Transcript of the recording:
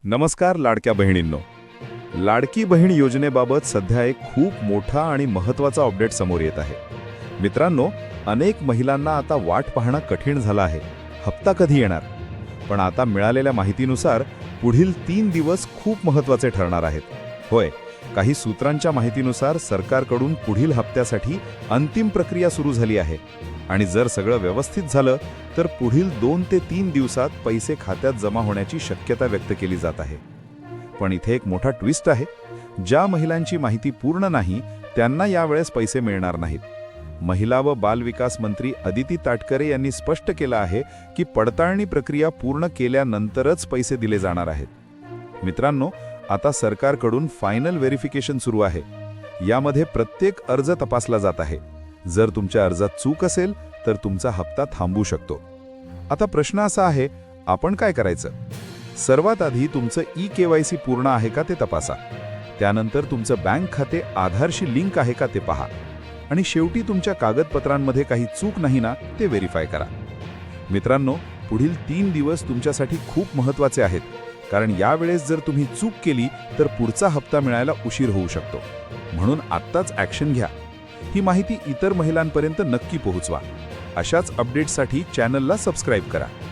नमस्कार लाडक्या बहिणींनो. लाडकी बहीण योजनेबाबत सध्या एक खूप मोठा आणि महत्त्वाचा अपडेट समोर येत आहे. मित्रांनो, अनेक महिलांना आता वाट पाहणं कठीण झालं आहे. हप्ता कधी येणार? पण आता मिळालेल्या माहितीनुसार पुढील 3 दिवस खूप महत्त्वाचे ठरणार आहेत. होय, काही सूत्रांच्या माहितीनुसार सरकारकडून पुढील हप्त्यासाठी अंतिम प्रक्रिया सुरू झाली आहे आणि जर सगळं व्यवस्थित झालं तर पुढील 2 ते 3 दिवसात पैसे खात्यात जमा होण्याची शक्यता व्यक्त केली जात आहे. पण इथे एक मोठा ट्विस्ट आहे. ज्या महिलांची माहिती पूर्ण नाही त्यांना यावेळेस पैसे मिळणार नाहीत. महिला व बाल विकास मंत्री अदिती ताटकरे यांनी स्पष्ट केलं आहे की पडताळणी प्रक्रिया पूर्ण केल्यानंतरच पैसे दिले जाणार आहेत. मित्रांनो, आता सरकारकडून फायनल व्हेरिफिकेशन सुरू आहे. यामध्ये प्रत्येक अर्ज तपासला जात आहे. जर तुमच्या अर्जात चूक असेल तर तुमचा हप्ता थांबू शकतो. आता प्रश्न असा आहे, आपण काय करायचं? सर्वात आधी तुमचं ई-KYC पूर्ण आहे का ते तपासा. त्यानंतर तुमचं बँक खाते आधारशी लिंक आहे का ते पहा. आणि शेवटी तुमच्या कागदपत्रांमध्ये काही चूक नाही ना ते व्हेरीफाय करा. मित्रांनो, पुढील 3 दिवस तुमच्यासाठी खूप महत्त्वाचे आहेत, कारण यावेळेस जर तुम्ही चूक केली तर पुढचा हप्ता मिळायला उशीर होऊ शकतो. म्हणून आत्ताच ॲक्शन घ्या. ही माहिती इतर महिलांपर्यंत नक्की पोहोचवा. अशाच अपडेट्ससाठी चॅनलला सबस्क्राईब करा.